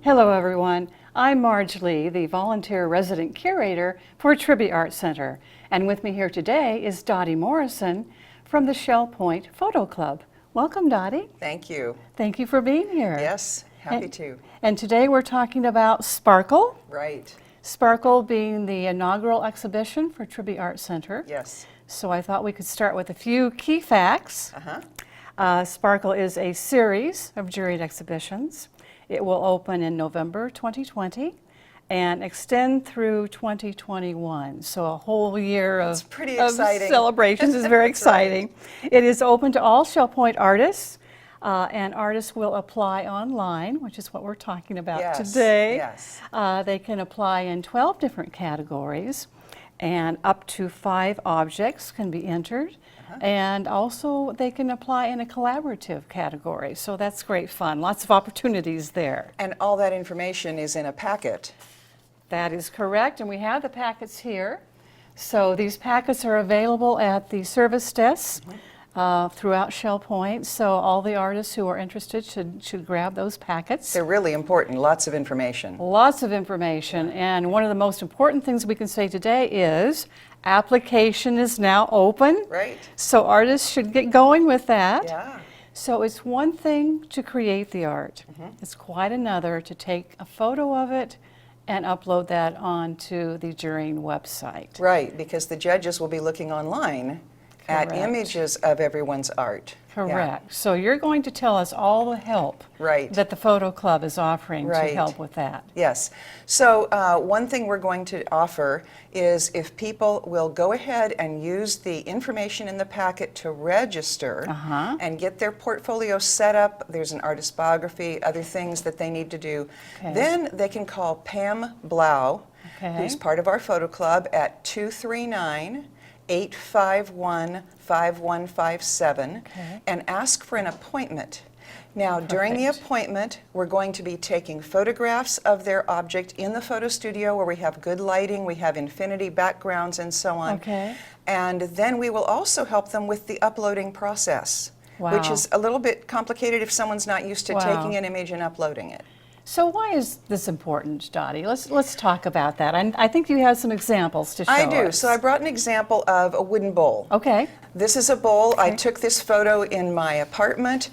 Hello everyone, I'm Marge Lee, the volunteer resident curator for Tribby Art Center. And with me here today is Dottie Morrison from the Shell Point Photo Club. Welcome, Dottie. Thank you. Thank you for being here. Yes, happy to. And today we're talking about Sparkle. Right. Sparkle being the inaugural exhibition for Tribby Art Center. Yes. So I thought we could start with a few key facts. Sparkle is a series of juried exhibitions. It will open in November 2020 and extend through 2021. So a whole year of celebrations is very exciting. Right. It is open to all Shell Point artists, and artists will apply online, which is what we're talking about today. Yes. They can apply in 12 different categories, and up to 5 objects can be entered. And also they can apply in a collaborative category. So that's great fun. Lots of opportunities there. And all that information is in a packet. That is correct. And we have the packets here. So these packets are available at the service desks throughout Shell Point. So all the artists who are interested should grab those packets. They're really important. Lots of information. Lots of information. And one of the most important things we can say today is application is now open. Right. So artists should get going with that. Yeah. So it's one thing to create the art. It's quite another to take a photo of it and upload that onto the jurying website. Right, because the judges will be looking online at images of everyone's art. Correct. Yeah. So you're going to tell us all the help that the Photo Club is offering to help with that. Yes. So one thing we're going to offer is if people will go ahead and use the information in the packet to register and get their portfolio set up, there's an artist biography, other things that they need to do, then they can call Pam Blau, who's part of our Photo Club, at 239-851-5157 and ask for an appointment. Now, during the appointment, we're going to be taking photographs of their object in the photo studio where we have good lighting, we have infinity backgrounds and so on. And then we will also help them with the uploading process, which is a little bit complicated if someone's not used to taking an image and uploading it. So why is this important, Dottie? Let's talk about that. I think you have some examples to show us. I do. So I brought an example of a wooden bowl. Okay. This is a bowl. I took this photo in my apartment.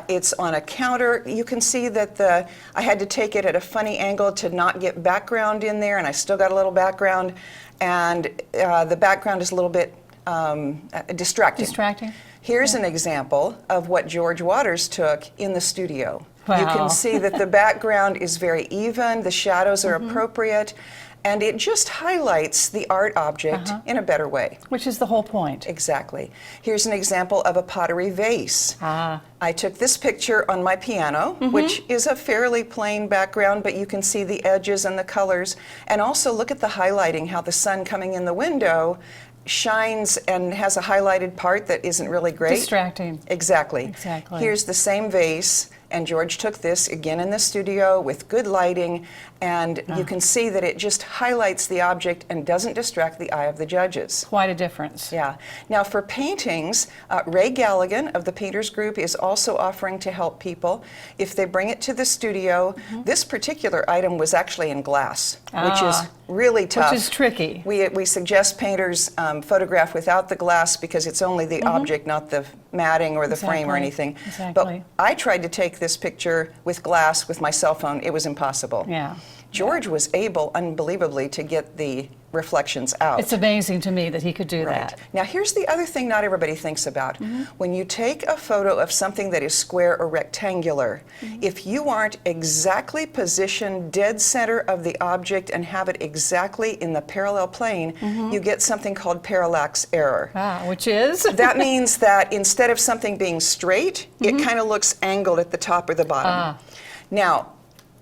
It's on a counter. You can see that I had to take it at a funny angle to not get background in there, and I still got a little background. And the background is a little bit distracting. Here's an example of what George Waters took in the studio. You can see that the background is very even, the shadows are appropriate, and it just highlights the art object in a better way. Which is the whole point. Exactly. Here's an example of a pottery vase. I took this picture on my piano, which is a fairly plain background, but you can see the edges and the colors, and also look at the highlighting, how the sun coming in the window shines and has a highlighted part that isn't really great. Distracting. Exactly. Here's the same vase, and George took this again in the studio with good lighting, and you can see that it just highlights the object and doesn't distract the eye of the judges. Quite a difference. Yeah. Now for paintings, Ray Galligan of the Painters Group is also offering to help people if they bring it to the studio. This particular item was actually in glass, which is really tough. Which is tricky. We suggest painters photograph without the glass because it's only the object, not the matting or the frame or anything. But I tried to take this picture with glass with my cell phone. It was impossible. George was able, unbelievably, to get the reflections out. It's amazing to me that he could do that. Now here's the other thing not everybody thinks about. When you take a photo of something that is square or rectangular, if you aren't exactly positioned dead center of the object and have it exactly in the parallel plane, you get something called parallax error. Which is? That means that instead of something being straight, it kind of looks angled at the top or the bottom. Now,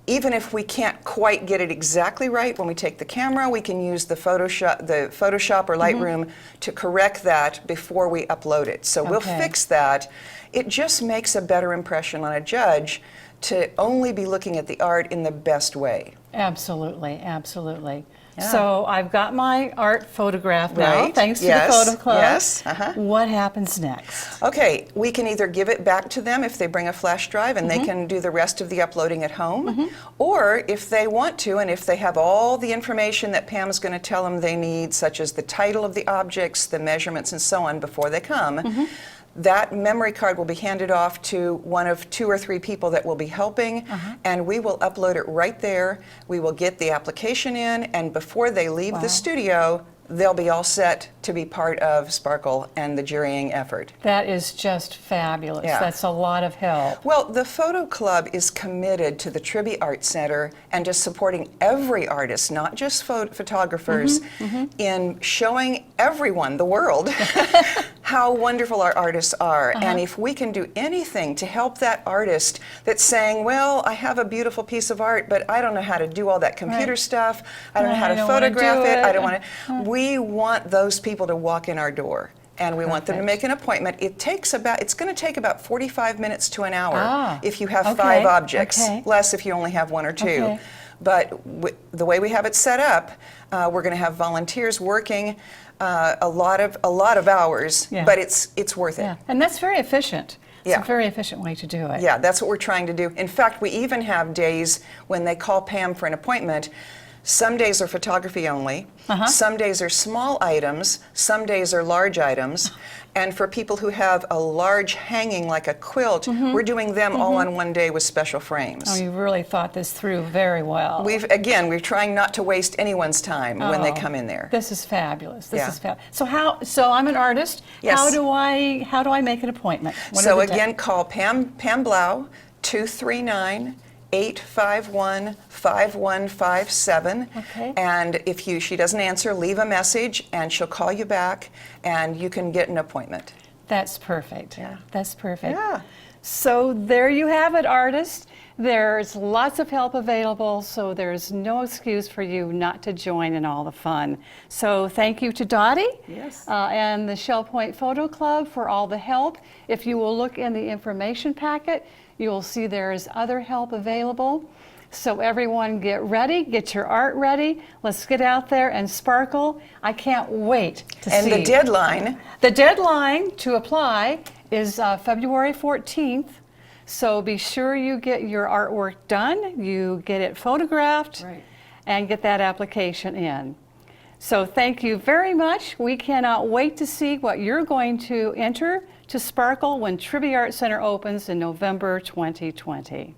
even if we can't quite get it exactly right, when we take the camera, we can use the Photoshop or Lightroom to correct that before we upload it. So we'll fix that. It just makes a better impression on a judge to only be looking at the art in the best way. Absolutely, absolutely. Yeah. So I've got my art photograph now, Right. thanks to Yes. the Photo Club. Yes. What happens next? Okay, we can either give it back to them if they bring a flash drive and they can do the rest of the uploading at home, or if they want to and if they have all the information that Pam's going to tell them they need, such as the title of the objects, the measurements, and so on before they come, that memory card will be handed off to one of 2 or 3 people that will be helping, and we will upload it right there. We will get the application in, and before they leave the studio, they'll be all set to be part of Sparkle and the jurying effort. That is just fabulous. Yeah. That's a lot of help. Well, the Photo Club is committed to the Trivia Art Center and to supporting every artist, not just photographers, in showing everyone, the world, how wonderful our artists are. And if we can do anything to help that artist that's saying, well, I have a beautiful piece of art, but I don't know how to do all that computer stuff, I don't know how to photograph it, I don't want to. We want those people to walk in our door. And we want them to make an appointment. It's going to take about 45 minutes to an hour if you have 5 objects, less if you only have 1 or 2. But the way we have it set up, we're going to have volunteers working a lot of hours, but it's worth it. Yeah. And that's very efficient. It's Yeah. a very efficient way to do it. Yeah, that's what we're trying to do. In fact, we even have days when they call Pam for an appointment. Some days are photography only, some days are small items, some days are large items, and for people who have a large hanging like a quilt, we're doing them all on one day with special frames. Oh, you really thought this through very well. We're trying not to waste anyone's time when they come in there. This is fabulous. This Yeah. is fabulous. So I'm an artist. Yes. How do I make an appointment? What So are the again, call Pam Blau, 239-851-5157. Okay. And if she doesn't answer, leave a message and she'll call you back and you can get an appointment. That's perfect. Yeah. That's perfect. Yeah. So there you have it, artists. There's lots of help available, so there's no excuse for you not to join in all the fun. So thank you to Dottie and the Shell Point Photo Club for all the help. If you will look in the information packet, you will see there is other help available. So everyone get ready, get your art ready. Let's get out there and sparkle. I can't wait to see. And the deadline. The deadline to apply is February 14th. So be sure you get your artwork done, you get it photographed, and get that application in. So thank you very much. We cannot wait to see what you're going to enter to Sparkle when Trivia Art Center opens in November 2020.